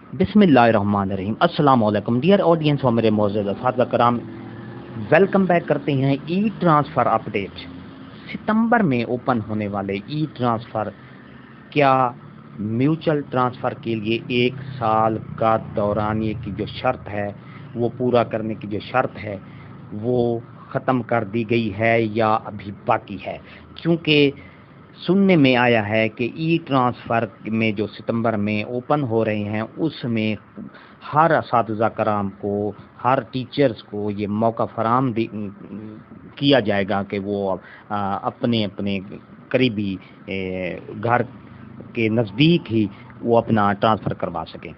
बिस्मिल्लाहिर्रहमानिर्रहीम। अस्सलाम वालेकुम डियर ऑडियंस और मेरे मोअज़्ज़ज़ अस्हाब कराम, वेलकम बैक करते हैं ई ट्रांसफ़र अपडेट। सितंबर में ओपन होने वाले ई ट्रांसफ़र क्या म्यूचुअल ट्रांसफ़र के लिए 1 साल का दौरानिए की जो शर्त है, वो पूरा करने की जो शर्त है वो ख़त्म कर दी गई है या अभी बाकी है? क्योंकि सुनने में आया है कि ई ट्रांसफ़र में जो सितंबर में ओपन हो रहे हैं उसमें हर असातिज़ा कराम को, हर टीचर्स को ये मौका फराहम किया जाएगा कि वो अपने अपने करीबी घर के नज़दीक ही वो अपना ट्रांसफ़र करवा सकें।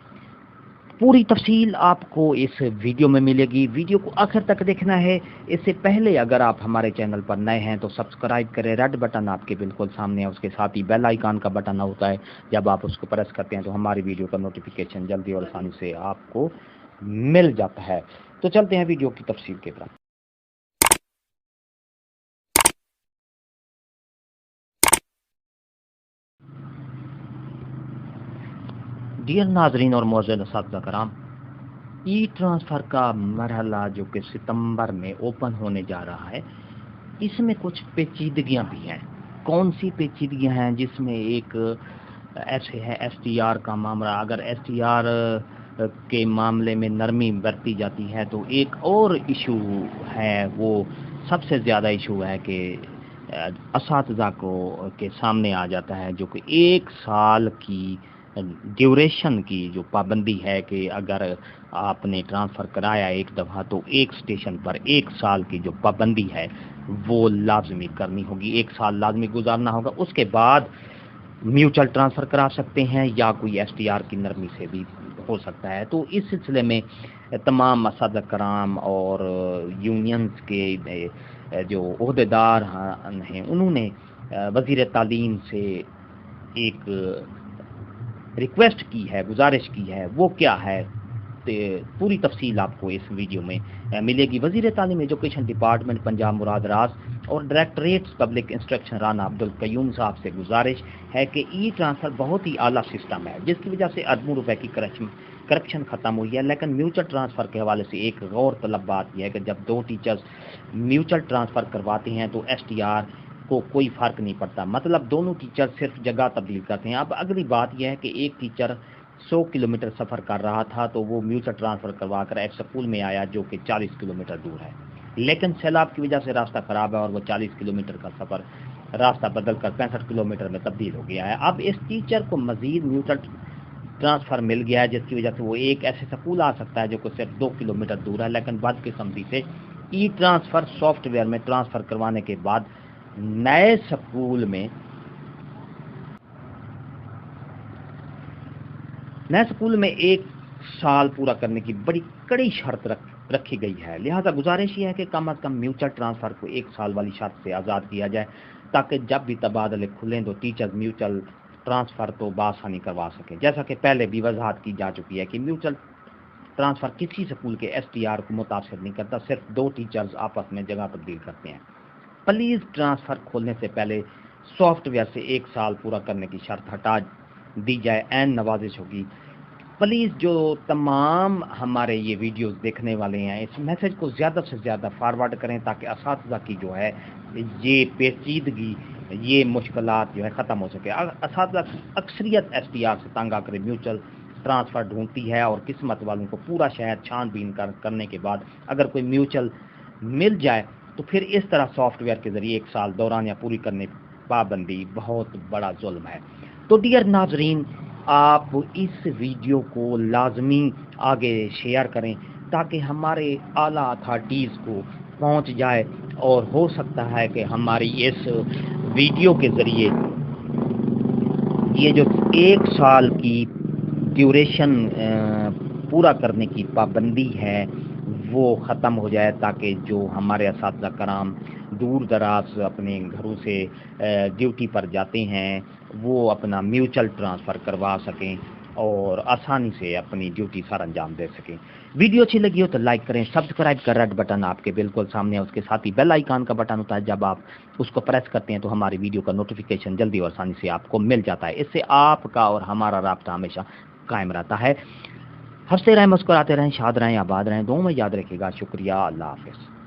पूरी तफसील आपको इस वीडियो में मिलेगी। वीडियो को आखिर तक देखना है। इससे पहले अगर आप हमारे चैनल पर नए हैं तो सब्सक्राइब करें। रेड बटन आपके बिल्कुल सामने है, उसके साथ ही बेल आइकन का बटन होता है। जब आप उसको प्रेस करते हैं तो हमारी वीडियो का नोटिफिकेशन जल्दी और आसानी से आपको मिल जाता है। तो चलते हैं वीडियो की तफसील की तरफ। डियर नाजरीन और मोअज़्ज़ज़ असातिज़ा कराम, ई ट्रांसफ़र का मरहला जो कि सितंबर में ओपन होने जा रहा है, इसमें कुछ पेचीदगियां भी हैं। कौन सी पेचीदगियां हैं? जिसमें एक ऐसे है एसटीआर का मामला। अगर एसटीआर के मामले में नरमी बरती जाती है तो एक और इशू है, वो सबसे ज़्यादा इशू है कि असातिज़ा को के सामने आ जाता है, जो कि 1 साल की ड्यूरेशन की जो पाबंदी है कि अगर आपने ट्रांसफ़र कराया एक दफ़ा तो एक स्टेशन पर 1 साल की जो पाबंदी है वो लाजमी करनी होगी। 1 साल लाजमी गुजारना होगा, उसके बाद म्यूचुअल ट्रांसफ़र करा सकते हैं या कोई एसटीआर की नरमी से भी हो सकता है। तो इस सिलसिले में तमाम असातिज़ा कराम और यूनियंस के जो ओहदेदार हैं उन्होंने वज़ीर तालीम से एक रिक्वेस्ट की है, गुजारिश की है। वो क्या है? पूरी तफसील आपको इस वीडियो में मिलेगी। वज़ीर तालीम एजुकेशन डिपार्टमेंट पंजाब मुराद रास और directorate public instruction Rana Abdul Qayyum sahab से गुजारिश है कि ई ट्रांसफ़र बहुत ही आला सिस्टम है जिसकी वजह से अरबों रुपए की करप्शन ख़त्म हुई है। लेकिन म्यूचुअल ट्रांसफ़र के हवाले से एक गौर तलब बात यह है कि जब 2 टीचर्स म्यूचुअल ट्रांसफ़र करवाते हैं तो एसटीआर को कोई फ़र्क नहीं पड़ता, मतलब दोनों टीचर सिर्फ जगह तब्दील करते हैं। अब अगली बात यह है कि एक टीचर 100 किलोमीटर सफ़र कर रहा था तो वो म्यूचुअल ट्रांसफ़र करवा कर एक स्कूल में आया जो कि 40 किलोमीटर दूर है, लेकिन सैलाब की वजह से रास्ता ख़राब है और वो 40 किलोमीटर का सफ़र रास्ता बदल कर 65 किलोमीटर में तब्दील हो गया है। अब इस टीचर को मज़ीद म्यूचुअल ट्रांसफ़र मिल गया है जिसकी वजह से वो एक ऐसे स्कूल आ सकता है जो कि सिर्फ 2 किलोमीटर दूर है। लेकिन बदकिस्मती से ई ट्रांसफ़र सॉफ्टवेयर में ट्रांसफ़र करवाने के बाद नए स्कूल में 1 साल पूरा करने की बड़ी कड़ी शर्त रखी गई है। लिहाजा गुजारिश ये है कि कम अज़ कम म्यूचुअल ट्रांसफ़र को 1 साल वाली शर्त से आज़ाद किया जाए ताकि जब भी तबादले खुलें तो टीचर्स म्यूचुअल ट्रांसफ़र तो बआसानी करवा सकें। जैसा कि पहले भी वजाहत की जा चुकी है कि म्यूचुअल ट्रांसफ़र किसी स्कूल के एसटीआर को मुतासिर नहीं करता, सिर्फ 2 टीचर्स आपस में जगह तब्दील करते हैं। प्लीज़ ट्रांसफ़र खोलने से पहले सॉफ्टवेयर से 1 साल पूरा करने की शर्त हटा दी जाए, ऐन नवाजिश होगी। प्लीज़ जो तमाम हमारे ये वीडियोस देखने वाले हैं इस मैसेज को ज़्यादा से ज़्यादा फॉरवर्ड करें ताकि असातिज़ा की जो है ये पेचीदगी, ये मुश्किलात जो है ख़त्म हो सके। असातिज़ा अक्सरियत एसटीआर से तंग आकर म्यूचुअल ट्रांसफ़र ढूंढती है और किस्मत वालों को पूरा शहर छानबीन करने के बाद अगर कोई म्यूचुअल मिल जाए तो फिर इस तरह सॉफ्टवेयर के ज़रिए 1 साल दौरान या पूरी करने पाबंदी बहुत बड़ा जुल्म है। तो डियर नाजरीन, आप इस वीडियो को लाजमी आगे शेयर करें ताकि हमारे आला अथॉरिटीज़ को पहुंच जाए और हो सकता है कि हमारी इस वीडियो के ज़रिए ये जो 1 साल की ड्यूरेशन पूरा करने की पाबंदी है वो ख़त्म हो जाए ताकि जो हमारे असातिज़ा कराम दूर दराज अपने घरों से ड्यूटी पर जाते हैं वो अपना म्यूचुअल ट्रांसफ़र करवा सकें और आसानी से अपनी ड्यूटी सर अंजाम दे सकें। वीडियो अच्छी लगी हो तो लाइक करें, सब्सक्राइब कर रेड बटन आपके बिल्कुल सामने है, उसके साथ ही बेल आइकन का बटन होता है। जब आप उसको प्रेस करते हैं तो हमारी वीडियो का नोटिफिकेशन जल्दी और आसानी से आपको मिल जाता है। इससे आपका और हमारा राब्ता हमेशा قائم رہتا ہے۔ ہنستے رہیں، مسکراتے رہیں، شاد رہیں، آباد رہیں، دعاؤں میں یاد رکھے گا۔ شکریہ، اللہ حافظ۔